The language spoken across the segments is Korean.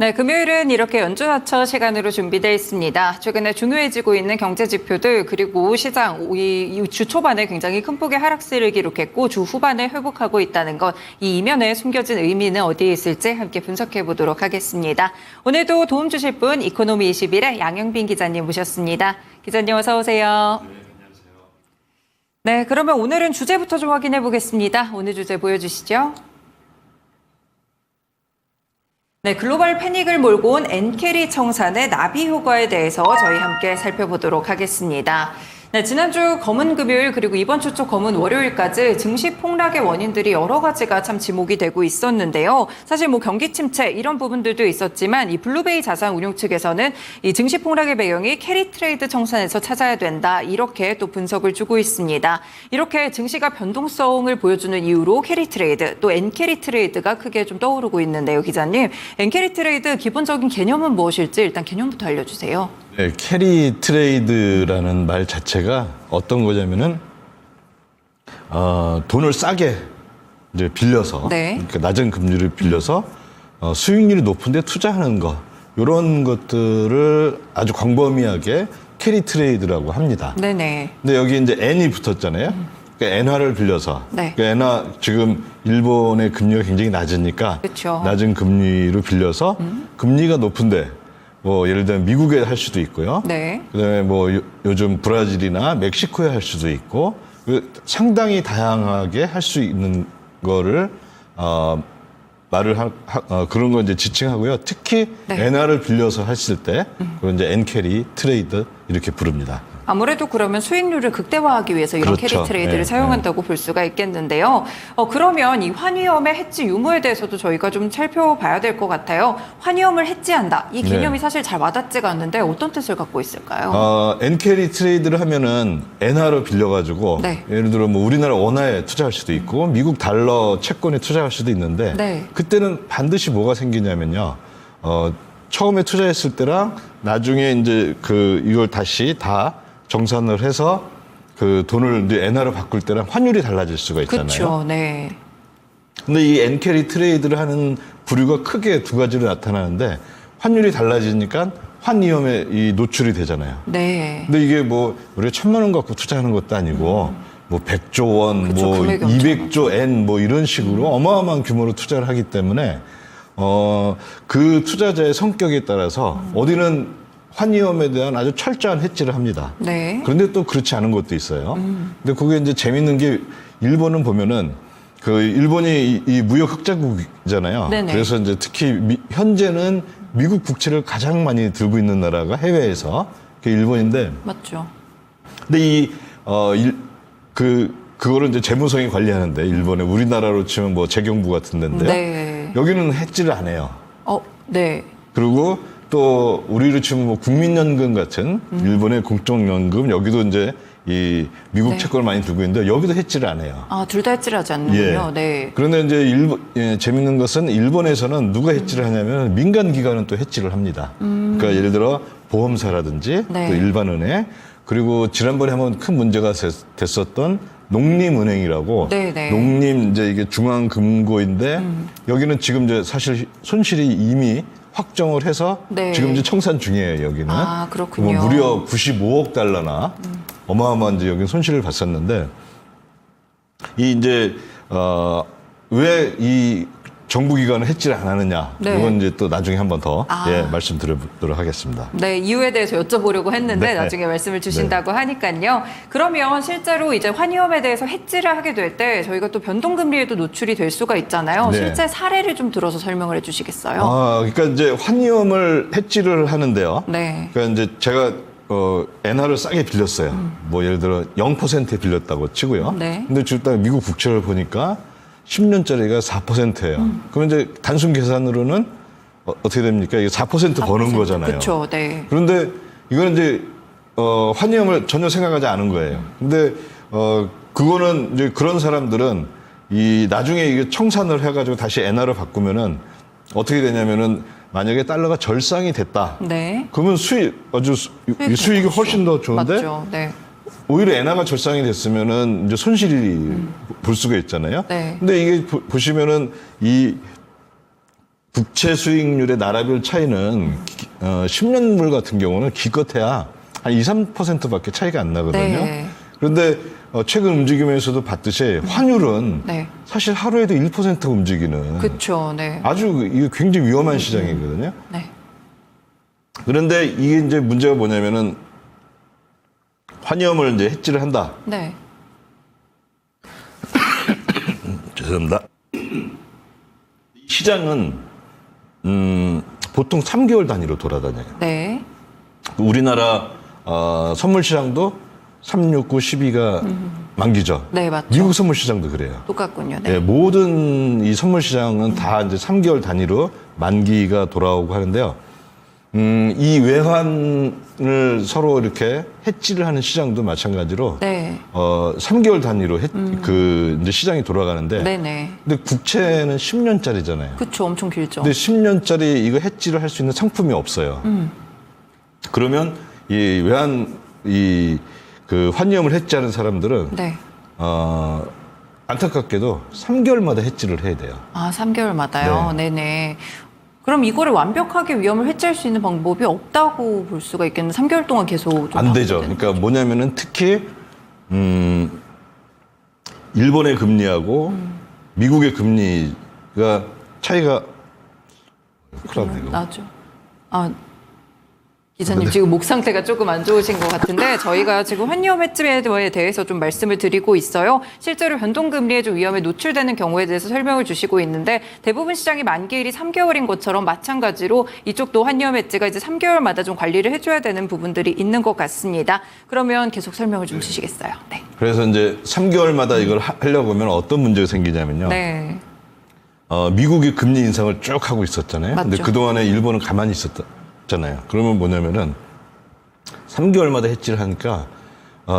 네, 금요일은 이렇게 연준화처 시간으로 준비되어 있습니다. 최근에 중요해지고 있는 경제 지표들 그리고 시장 이 주 초반에 굉장히 큰 폭의 하락세를 기록했고 주 후반에 회복하고 있다는 것, 이 이면에 숨겨진 의미는 어디에 있을지 함께 분석해 보도록 하겠습니다. 오늘도 도움 주실 분 이코노미 21의 양영빈 기자님 모셨습니다. 기자님 어서 오세요. 네, 안녕하세요. 네, 그러면 오늘은 주제부터 좀 확인해 보겠습니다. 오늘 주제 보여주시죠. 네, 글로벌 패닉을 몰고 온 엔캐리 청산의 나비 효과에 대해서 저희 함께 살펴보도록 하겠습니다. 네, 지난주 검은 금요일 그리고 이번 주 초 검은 월요일까지 증시 폭락의 원인들이 여러 가지가 참 지목이 되고 있었는데요. 사실 뭐 경기 침체 이런 부분들도 있었지만 이 블루베이 자산 운용 측에서는 이 증시 폭락의 배경이 캐리 트레이드 청산에서 찾아야 된다, 이렇게 또 분석을 주고 있습니다. 이렇게 증시가 변동성을 보여주는 이유로 캐리 트레이드 또 엔캐리 트레이드가 크게 좀 떠오르고 있는데요. 기자님, 엔캐리 트레이드 기본적인 개념은 무엇일지 일단 개념부터 알려주세요. 네, 캐리 트레이드라는 말 자체가 어떤 거냐면은 돈을 싸게 이제 빌려서, 네. 그러니까 낮은 금리를 빌려서 수익률이 높은데 투자하는 거, 이런 것들을 아주 광범위하게 캐리 트레이드라고 합니다. 네네. 근데 여기 이제 N이 붙었잖아요. 그러니까 엔화를 빌려서, 네. 그러니까 엔화 지금 일본의 금리가 굉장히 낮으니까 그쵸. 낮은 금리로 빌려서 금리가 높은데 뭐 예를 들면 미국에 할 수도 있고요. 네. 그다음에 뭐 요즘 브라질이나 멕시코에 할 수도 있고, 상당히 다양하게 할 수 있는 거를 그런 거 이제 지칭하고요. 특히 네. 엔화를 빌려서 했을 때 그런 이제 엔캐리 트레이드 이렇게 부릅니다. 아무래도 그러면 수익률을 극대화하기 위해서 이런 그렇죠. 캐리 트레이드를 네, 사용한다고 볼 수가 있겠는데요. 그러면 이 환위험의 해지 유무에 대해서도 저희가 좀 살펴봐야 될 것 같아요. 환위험을 해지한다, 이 개념이 네. 사실 잘 와닿지가 않는데 어떤 뜻을 갖고 있을까요? 엔캐리 트레이드를 하면은 엔화로 빌려가지고 네. 예를 들어 뭐 우리나라 원화에 투자할 수도 있고 미국 달러 채권에 투자할 수도 있는데 네. 그때는 반드시 뭐가 생기냐면요. 처음에 투자했을 때랑 나중에 이제 이걸 다시 다 정산을 해서 그 돈을 이제 엔화로 바꿀 때랑 환율이 달라질 수가 있잖아요. 그렇죠. 네. 근데 이 엔캐리 트레이드를 하는 부류가 크게 두 가지로 나타나는데, 환율이 달라지니까 환위험에 이 노출이 되잖아요. 네. 근데 이게 뭐 우리가 1,000만 원 갖고 투자하는 것도 아니고 뭐 100조 원, 그쵸, 뭐 금액이 200조 엔 뭐 이런 식으로 어마어마한 규모로 투자를 하기 때문에 그 투자자의 성격에 따라서 어디는 환위험에 대한 아주 철저한 해지를 합니다. 네. 그런데 또 그렇지 않은 것도 있어요. 근데 그게 이제 재밌는 게, 일본은 보면은 일본이 이 무역 흑자국이잖아요. 네네. 그래서 이제 특히 현재는 미국 국채를 가장 많이 들고 있는 나라가 해외에서 그게 일본인데, 맞죠. 근데 그거를 이제 재무성이 관리하는데, 일본에 우리나라로 치면 뭐 재경부 같은 데인데요. 네. 여기는 해지를 안 해요. 네. 그리고 또 우리로 치면 뭐 국민연금 같은 일본의 공적연금, 여기도 이제 이 미국 네. 채권을 많이 들고 있는데 여기도 해지를 안 해요. 둘 다 해지를 하지 않는군요. 네. 그런데 이제 재밌는 것은 일본에서는 누가 해지를 하냐면 민간 기관은 또 해지를 합니다. 그러니까 예를 들어 보험사라든지 네. 또 일반은행, 그리고 지난번에 한번 큰 문제가 됐었던 농림은행이라고. 네네. 농림 이제 이게 중앙금고인데 여기는 지금 이제 사실 손실이 이미 확정을 해서 네. 지금 이제 청산 중이에요, 여기는. 그렇군요. 뭐 무려 95억 달러나 어마어마한 이제 여기 손실을 봤었는데, 왜 이 정부 기관은 해지를 안 하느냐? 네. 이건 이제 또 나중에 한번 더 말씀드리도록 하겠습니다. 네, 이유에 대해서 여쭤보려고 했는데 네. 나중에 말씀을 주신다고 하니까요. 그러면 실제로 이제 환위험에 대해서 해지를 하게 될 때 저희가 또 변동금리에도 노출이 될 수가 있잖아요. 네. 실제 사례를 좀 들어서 설명을 해주시겠어요? 그러니까 이제 환위험을 해지를 하는데요. 네. 그러니까 이제 제가 엔화를 싸게 빌렸어요. 뭐 예를 들어 0%에 빌렸다고 치고요. 네. 근데 지금 미국 국채를 보니까 10년짜리가 4%예요. 그러면 이제 단순 계산으로는 어떻게 됩니까? 이게 4% 버는 거잖아요. 그렇죠. 네. 그런데 이거는 이제 환위험을 전혀 생각하지 않은 거예요. 근데 그거는 이제 그런 사람들은 나중에 이게 청산을 해가지고 다시 엔화로 바꾸면은 어떻게 되냐면은, 만약에 달러가 절상이 됐다. 네. 그러면 수익이 훨씬 더 좋은데, 맞죠. 네. 오히려 엔화가 절상이 됐으면은 이제 손실이 볼 수가 있잖아요. 네. 근데 이게 보시면은 국채 수익률의 나라별 차이는 10년물 같은 경우는 기껏해야 한 2, 3%밖에 차이가 안 나거든요. 네. 그런데 최근 움직임에서도 봤듯이 환율은 네. 사실 하루에도 1% 움직이는 그렇죠. 네. 아주 이게 굉장히 위험한 시장이거든요. 네. 그런데 이게 이제 문제가 뭐냐면은 환위험을 이제 해지를 한다. 네. 죄송합니다. 시장은 보통 3개월 단위로 돌아다녀요. 네. 우리나라 선물 시장도 3, 6, 9, 12가 만기죠. 네, 맞죠. 미국 선물 시장도 그래요. 똑같군요. 네. 예, 모든 이 선물 시장은 다 이제 3개월 단위로 만기가 돌아오고 하는데요. 이 외환을 서로 이렇게 해지를 하는 시장도 마찬가지로 네. 3개월 단위로 이제 시장이 돌아가는데 네네. 근데 국채는 10년짜리잖아요. 그쵸. 엄청 길죠. 근데 10년짜리 이거 해지를 할 수 있는 상품이 없어요. 그러면 이 외환 그 환위험을 해지하는 사람들은 네. 안타깝게도 3개월마다 해지를 해야 돼요. 아, 3개월마다요? 네네. 그럼 이거를 완벽하게 위험을 해지할 수 있는 방법이 없다고 볼 수가 있겠는데 3개월 동안 계속 좀 안 되죠. 되는 그러니까 뭐냐면은 특히 일본의 금리하고 미국의 금리가 차이가 큰일 났네, 이거. 나죠. 아, 기자님 지금 목 상태가 조금 안 좋으신 것 같은데 저희가 지금 환위험 해지에 대해서 좀 말씀을 드리고 있어요. 실제로 변동금리의 좀 위험에 노출되는 경우에 대해서 설명을 주시고 있는데 대부분 시장이 만기일이 3개월인 것처럼 마찬가지로 이쪽도 환위험 해지가 이제 3개월마다 좀 관리를 해줘야 되는 부분들이 있는 것 같습니다. 그러면 계속 설명을 좀 주시겠어요? 네. 그래서 이제 3개월마다 이걸 하려고 하면 어떤 문제가 생기냐면요. 네. 미국이 금리 인상을 쭉 하고 있었잖아요. 맞죠. 근데 그동안에 일본은 가만히 있었잖아요. 그러면 뭐냐면은 3개월마다 해지를 하니까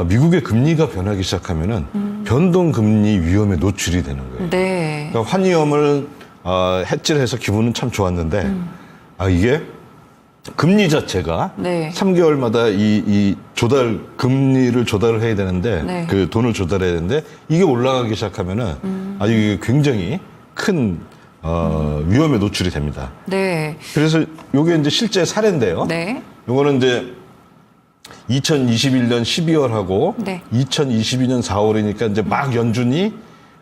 미국의 금리가 변하기 시작하면은 변동금리 위험에 노출이 되는 거예요. 네. 그러니까 환위험을 해지를 해서 기분은 참 좋았는데 이게 금리 자체가 네. 3개월마다 이 금리를 조달을 해야 되는데 네. 그 돈을 조달해야 되는데 이게 올라가기 시작하면은 이게 굉장히 큰 위험에 노출이 됩니다. 네. 그래서 이게 이제 실제 사례인데요. 네. 요거는 이제 2021년 12월하고 네. 2022년 4월이니까 이제 막 연준이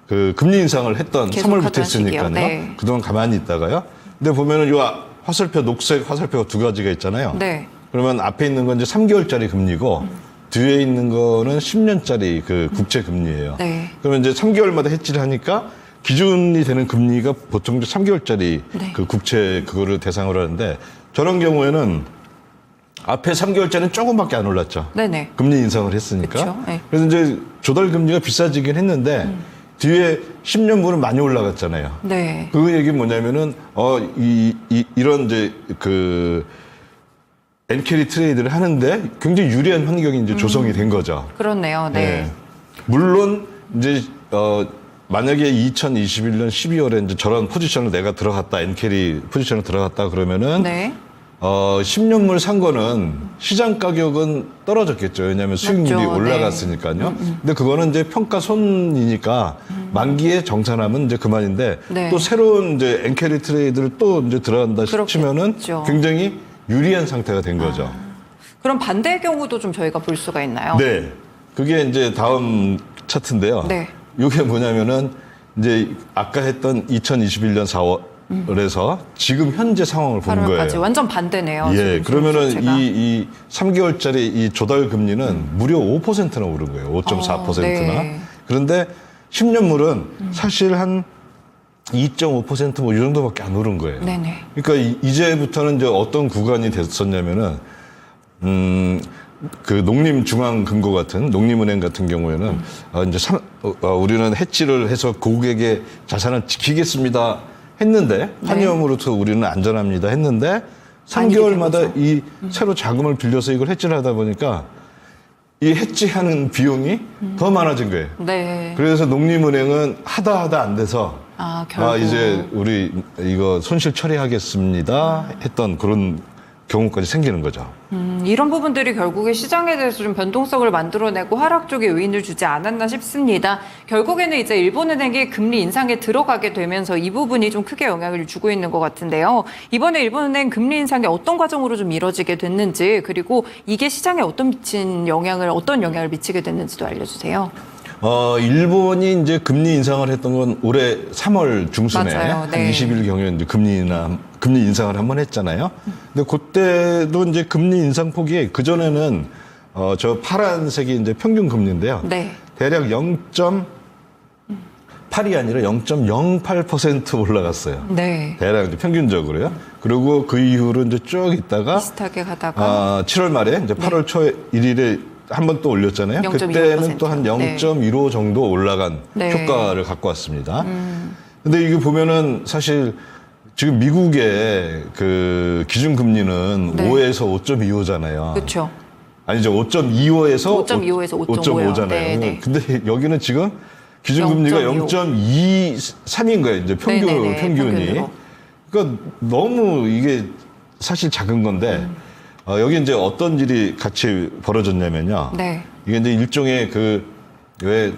그 금리 인상을 했던 계속 3월부터 하던 시기요. 했으니까요. 네. 그동안 가만히 있다가요. 근데 보면은 요 화살표 녹색 화살표가 두 가지가 있잖아요. 네. 그러면 앞에 있는 건 이제 3개월짜리 금리고 뒤에 있는 거는 10년짜리 그 국채 금리예요. 네. 그러면 이제 3개월마다 해지를 하니까 기준이 되는 금리가 보통 3개월짜리 네. 그 국채 그거를 대상으로 하는데 저런 경우에는 앞에 3개월짜리는 조금밖에 안 올랐죠. 네네. 금리 인상을 했으니까. 그쵸, 네. 그래서 이제 조달 금리가 비싸지긴 했는데 뒤에 10년물은 많이 올라갔잖아요. 네. 그 얘기 뭐냐면은 이런 이제 그 엔캐리 트레이드를 하는데 굉장히 유리한 환경이 이제 조성이 된 거죠. 그렇네요. 네. 예. 물론 이제 만약에 2021년 12월에 이제 저런 포지션을 내가 들어갔다, 엔캐리 포지션을 들어갔다 그러면은 네. 10년물 산 거는 시장 가격은 떨어졌겠죠. 왜냐하면 수익률이 맞죠. 올라갔으니까요. 근데 그거는 이제 평가 손이니까 만기에 정산하면 이제 그만인데 네. 또 새로운 이제 엔캐리 트레이드를 또 이제 들어간다 싶으면은 그렇겠죠. 굉장히 유리한 상태가 된 거죠. 그럼 반대의 경우도 좀 저희가 볼 수가 있나요? 네. 그게 이제 다음 차트인데요. 네. 이게 뭐냐면은 이제 아까 했던 2021년 4월에서 지금 현재 상황을 본 8월까지 거예요. 완전 반대네요. 예, 지금 그러면은 자체가. 이 3개월짜리 이 조달 금리는 무려 5%나 오른 거예요. 5.4%나. 네. 그런데 10년물은 사실 한 2.5% 뭐 이 정도밖에 안 오른 거예요. 네네. 그러니까 이제부터는 이제 어떤 구간이 됐었냐면은 그 농림중앙금고 같은 농림은행 같은 경우에는 이제 우리는 해지를 해서 고객의 자산을 지키겠습니다 했는데 환위험으로부터 우리는 안전합니다 했는데 3개월마다 이 새로 자금을 빌려서 이걸 해지를 하다 보니까 이 해지하는 비용이 더 많아진 거예요. 네. 그래서 농림은행은 하다 안 돼서 결국. 이제 우리 이거 손실 처리하겠습니다 했던 그런 경우까지 생기는 거죠. 이런 부분들이 결국에 시장에 대해서 좀 변동성을 만들어내고 하락 쪽에 요인을 주지 않았나 싶습니다. 결국에는 이제 일본은행이 금리 인상에 들어가게 되면서 이 부분이 좀 크게 영향을 주고 있는 것 같은데요. 이번에 일본은행 금리 인상이 어떤 과정으로 좀 이뤄지게 됐는지, 그리고 이게 시장에 어떤 영향을 미치게 됐는지도 알려주세요. 일본이 이제 금리 인상을 했던 건 올해 3월 중순에 맞아요. 한 네. 20일 경에 이제 금리 인상을 한번 했잖아요. 근데 그때도 이제 금리 인상 폭이 그전에는 저 파란색이 이제 평균 금리인데요. 네. 대략 0.8이 아니라 0.08% 올라갔어요. 네. 대략 이제 평균적으로요. 그리고 그 이후로 이제 쭉 있다가 비슷하게 가다가 7월 말에 이제 8월 초 1일에 한 번 또 올렸잖아요. 0.25%. 그때는 또 한 0.15 정도 올라간 네. 효과를 갖고 왔습니다. 근데 이게 보면은 사실 지금 미국의 그 기준금리는 네. 5에서 5.25잖아요. 그렇죠. 아니죠. 5.25에서 5.25에서 5.5요. 네, 네. 근데 여기는 지금 기준금리가 0.23인 거예요. 이제 네네네, 평균이. 평균으로. 그러니까 너무 이게 사실 작은 건데 여기 이제 어떤 일이 같이 벌어졌냐면요. 네. 이게 이제 일종의 왜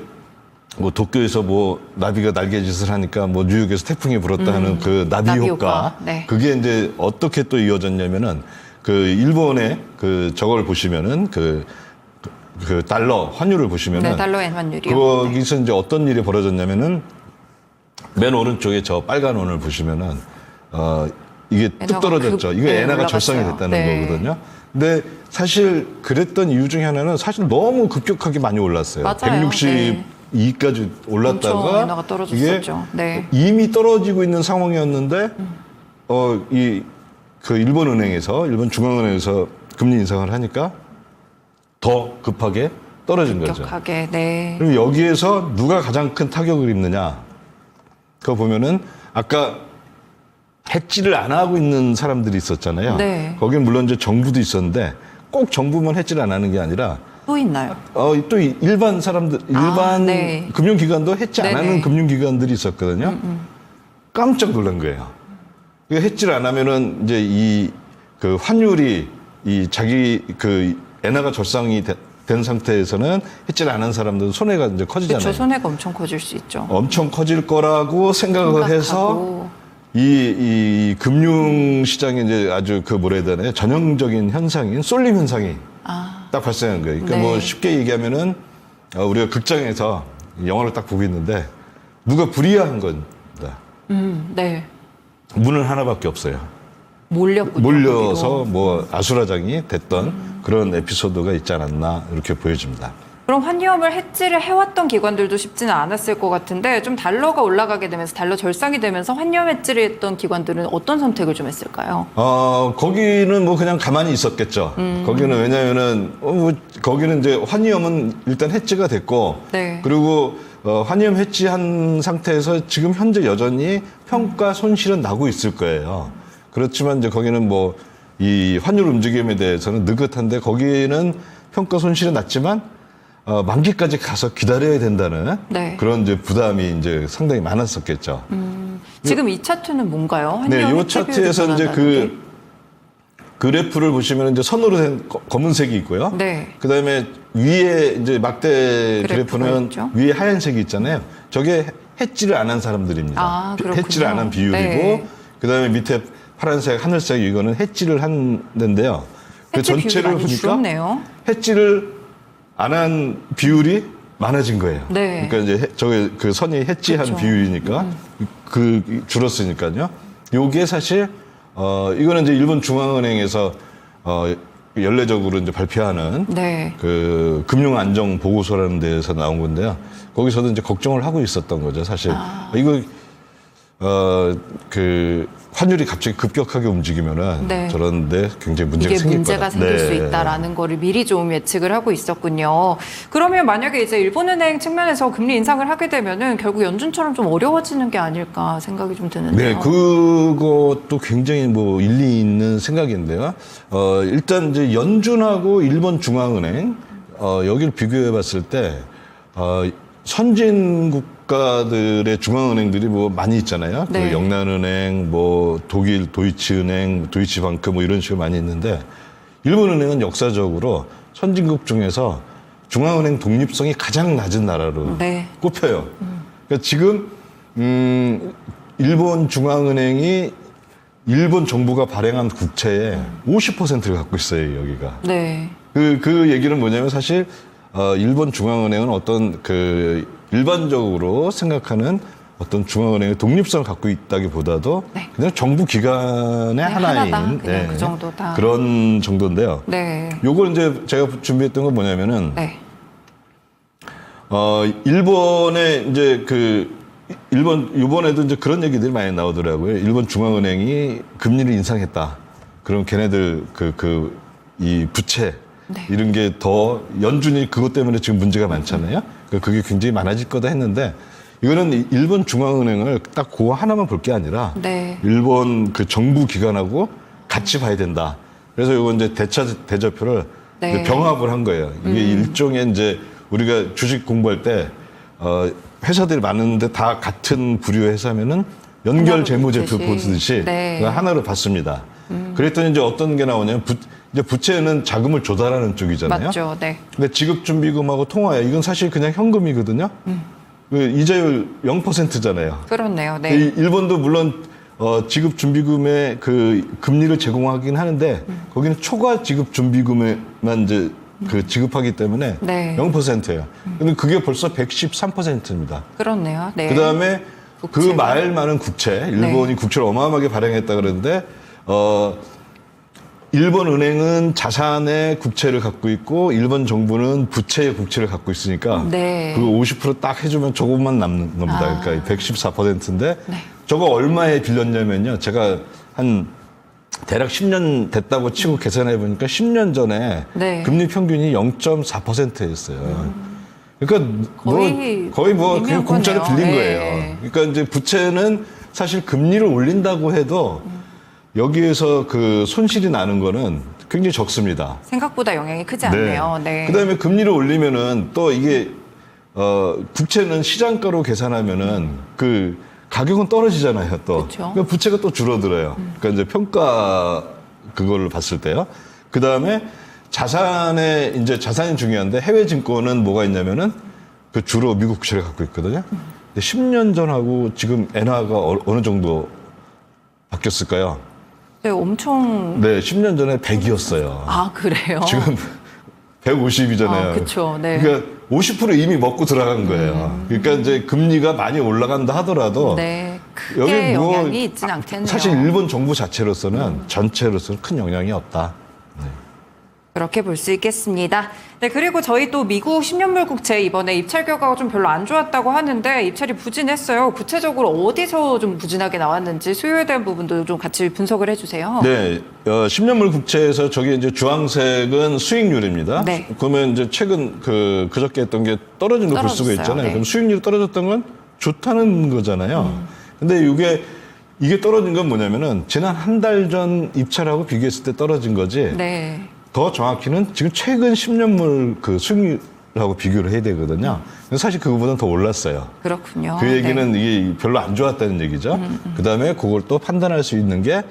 뭐 도쿄에서 뭐 나비가 날개짓을 하니까 뭐 뉴욕에서 태풍이 불었다 하는 그 나비 나비 효과. 효과. 네. 그게 이제 어떻게 또 이어졌냐면은 그 일본의 그 저걸 보시면은 그 달러 환율을 보시면은 네, 달러엔 환율이요. 거기서 이제 어떤 일이 벌어졌냐면은 맨 오른쪽에 저 빨간 원을 보시면은 이게 뚝 엔화가 떨어졌죠. 이거 엔화가 올라갔어요. 절상이 됐다는 네. 거거든요. 근데 사실 그랬던 이유 중에 하나는 사실 너무 급격하게 많이 올랐어요. 맞아요. 162까지 올랐다가 엄청 엔화가 떨어졌었죠. 이게 네. 이미 떨어지고 있는 상황이었는데 일본 중앙은행에서 금리 인상을 하니까 더 급하게 떨어진 거죠. 급격하게. 네. 그럼 여기에서 누가 가장 큰 타격을 입느냐? 그거 보면은 아까 해지를 안 하고 있는 사람들이 있었잖아요. 네. 거긴 물론 이제 정부도 있었는데 꼭 정부만 해지를 안 하는 게 아니라 또 있나요? 또 일반 사람들, 일반 네. 금융기관도 해지 안 네네. 하는 금융기관들이 있었거든요. 깜짝 놀란 거예요. 이거 해지를 안 하면은 이제 그 환율이 엔화가 절상이 된 상태에서는 해지를 안 한 사람들은 손해가 이제 커지잖아요. 그렇죠. 손해가 엄청 커질 수 있죠. 엄청 커질 거라고 생각을 해서 이 금융 시장에 이제 아주 뭐라 해야 되나요? 전형적인 현상인 쏠림 현상이 딱 발생한 거예요. 그러니까 네. 뭐 쉽게 얘기하면은 우리가 극장에서 영화를 딱 보고 있는데 누가 불이야한 겁니다. 네. 문은 하나밖에 없어요. 몰렸군요. 몰려서 거기로. 뭐 아수라장이 됐던 그런 에피소드가 있지 않았나 이렇게 보여집니다. 그럼 환위험을 해지를 해왔던 기관들도 쉽지는 않았을 것 같은데 좀 달러가 올라가게 되면서 달러 절상이 되면서 환위험 해지를 했던 기관들은 어떤 선택을 좀 했을까요? 거기는 뭐 그냥 가만히 있었겠죠. 거기는 왜냐면은 거기는 이제 환위험은 일단 해지가 됐고 네. 그리고 환위험 해지한 상태에서 지금 현재 여전히 평가 손실은 나고 있을 거예요. 그렇지만 이제 거기는 뭐 이 환율 움직임에 대해서는 느긋한데 거기는 평가 손실은 났지만 만기까지 가서 기다려야 된다는 네. 그런 이제 부담이 이제 상당히 많았었겠죠. 지금 이 차트는 뭔가요? 네, 환위험 이 해지 비율이 차트에서 이제 변한다는 게? 그래프를 보시면 이제 선으로 된 검은색이 있고요. 네. 그 다음에 위에 이제 막대 그래프가 그래프는 있죠. 위에 하얀색이 있잖아요. 저게 해지를 안 한 사람들입니다. 그렇군요. 해지를 안 한 비율이고, 네. 그 다음에 밑에 파란색, 하늘색 이거는 해지를 한 데인데요. 그 해지 비율이 전체를 많이 보니까 줄었네요. 해지를 안 한 비율이 많아진 거예요. 네. 그러니까 이제 저게 그 선이 해지한 그렇죠. 비율이니까 줄었으니까요. 요게 사실 이거는 이제 일본 중앙은행에서 연례적으로 이제 발표하는 네. 그 금융 안정 보고서라는 데에서 나온 건데요. 거기서도 이제 걱정을 하고 있었던 거죠. 사실 이거 그 환율이 갑자기 급격하게 움직이면은 네. 저런데 굉장히 문제가 이게 생길 문제가 거다. 생길 수 네. 있다라는 거를 미리 좀 예측을 하고 있었군요. 그러면 만약에 이제 일본은행 측면에서 금리 인상을 하게 되면은 결국 연준처럼 좀 어려워지는 게 아닐까 생각이 좀 드는데요. 네, 그것도 굉장히 뭐 일리 있는 생각인데요. 일단 이제 연준하고 일본 중앙은행 여기를 비교해 봤을 때 선진국 국가들의 중앙은행들이 뭐 많이 있잖아요. 네. 그 영란은행, 뭐 독일 도이치은행, 도이치방크 뭐 이런 식으로 많이 있는데 일본은행은 역사적으로 선진국 중에서 중앙은행 독립성이 가장 낮은 나라로 네. 꼽혀요. 그러니까 지금 일본 중앙은행이 일본 정부가 발행한 국채의 50%를 갖고 있어요, 여기가. 네. 그 얘기는 뭐냐면 사실 일본 중앙은행은 어떤 그 일반적으로 생각하는 어떤 중앙은행의 독립성을 갖고 있다기보다도 네. 그냥 정부 기관의 네, 하나인 하나다. 그냥 그 정도다. 그런 정도인데요. 네. 요걸 이제 제가 준비했던 건 뭐냐면은 네. 일본의 이제 이번에도 이제 그런 얘기들이 많이 나오더라고요. 일본 중앙은행이 금리를 인상했다. 그럼 걔네들 이 부채 네. 이런 게 더 연준이 그것 때문에 지금 문제가 많잖아요. 그게 굉장히 많아질 거다 했는데 이거는 일본 중앙은행을 딱 그거 하나만 볼 게 아니라 네. 일본 그 정부 기관하고 같이 봐야 된다. 그래서 이거 이제 대자표를 네. 이제 병합을 한 거예요. 이게 일종의 이제 우리가 주식 공부할 때 회사들이 많은데 다 같은 부류의 회사면은 연결 재무제표 보듯이 네. 하나로 봤습니다. 그랬더니 이제 어떤 게 나오냐면 이제 부채는 자금을 조달하는 쪽이잖아요. 맞죠. 네. 근데 지급준비금하고 통화에 이건 사실 그냥 현금이거든요. 그 이자율 0%잖아요. 그렇네요. 네. 일본도 물론 지급준비금의 그 금리를 제공하긴 하는데 거기는 초과 지급준비금에만 이제 그 지급하기 때문에 네. 0%예요. 근데 그게 벌써 113%입니다. 그렇네요. 네. 그다음에 그 국채가. 말 많은 국채, 일본이 네. 국채를 어마어마하게 발행했다 그러는데 일본 은행은 자산의 국채를 갖고 있고 일본 정부는 부채의 국채를 갖고 있으니까 네. 그 50% 딱 해주면 조금만 남는 겁니다. 그러니까 114%인데 네. 저거 얼마에 빌렸냐면요. 제가 한 대략 10년 됐다고 치고 계산해 보니까 10년 전에 네. 금리 평균이 0.4%였어요. 그러니까 거의 뭐 그냥 공짜로 빌린 네. 거예요. 그러니까 이제 부채는 사실 금리를 올린다고 해도 여기에서 그 손실이 나는 거는 굉장히 적습니다. 생각보다 영향이 크지 않네요. 네. 그다음에 금리를 올리면은 또 이게 국채는 시장가로 계산하면은 그 가격은 떨어지잖아요. 또 그쵸. 그러니까 부채가 또 줄어들어요. 그러니까 이제 평가 그거를 봤을 때요. 그다음에 자산이 중요한데 해외 증권은 뭐가 있냐면은 그 주로 미국 국채를 갖고 있거든요. 근데 10년 전하고 지금 엔화가 어느 정도 바뀌었을까요? 네, 엄청. 네, 10년 전에 100이었어요. 아, 그래요? 지금 150이잖아요. 아, 그쵸. 네. 그러니까 50% 이미 먹고 들어간 거예요. 그러니까 이제 금리가 많이 올라간다 하더라도 네. 크게 영향이 있진 않겠네요. 사실 일본 정부 자체로서는 전체로서는 큰 영향이 없다. 그렇게 볼 수 있겠습니다. 네, 그리고 저희 또 미국 10년물 국채 이번에 입찰 결과가 좀 별로 안 좋았다고 하는데 입찰이 부진했어요. 구체적으로 어디서 좀 부진하게 나왔는지 수요에 대한 부분도 좀 같이 분석을 해주세요. 네, 10년물 국채에서 저기 이제 주황색은 수익률입니다. 네. 그러면 이제 최근 그저께 했던 게 떨어진 거 볼 수가 떨어졌어요. 있잖아요. 네. 그럼 수익률이 떨어졌던 건 좋다는 거잖아요. 근데 이게 떨어진 건 뭐냐면은 지난 한 달 전 입찰하고 비교했을 때 떨어진 거지. 네. 더 정확히는 지금 최근 10년물 그 수익률하고 비교를 해야 되거든요. 근데 사실 그거보다는 더 올랐어요. 그렇군요. 그 얘기는 네. 이게 별로 안 좋았다는 얘기죠. 그다음에 그걸 또 판단할 수 있는 게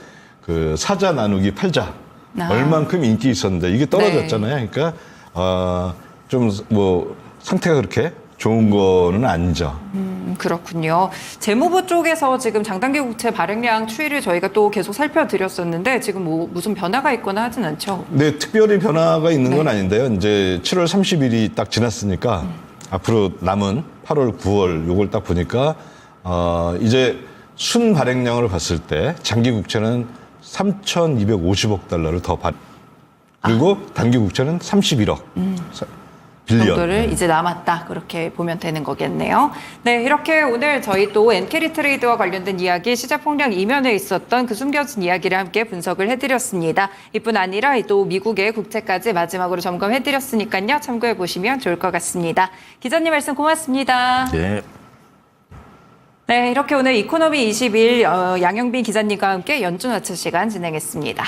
그 사자 나누기 팔자. 아. 얼만큼 인기 있었는데 이게 떨어졌잖아요. 그러니까 좀 뭐 상태가 그렇게 좋은 거는 아니죠. 그렇군요. 재무부 쪽에서 지금 장단기 국채 발행량 추이를 저희가 또 계속 살펴드렸었는데 지금 뭐 무슨 변화가 있거나 하진 않죠? 네, 특별히 변화가 있는 건 아닌데요. 이제 7월 30일이 딱 지났으니까 앞으로 남은 8월, 9월 요걸 딱 보니까 이제 순 발행량을 봤을 때 장기 국채는 3,250억 달러를 더 그리고 단기 국채는 31억 빌리언. 정도를 이제 남았다 그렇게 보면 되는 거겠네요. 네, 이렇게 오늘 저희 또 엔캐리 트레이드와 관련된 이야기, 시장 폭락 이면에 있었던 그 숨겨진 이야기를 함께 분석을 해드렸습니다. 이뿐 아니라 또 미국의 국채까지 마지막으로 점검해드렸으니까요. 참고해 보시면 좋을 것 같습니다. 기자님 말씀 고맙습니다. 네. 네, 이렇게 오늘 이코노미 21 양영빈 기자님과 함께 연준 와처 시간 진행했습니다.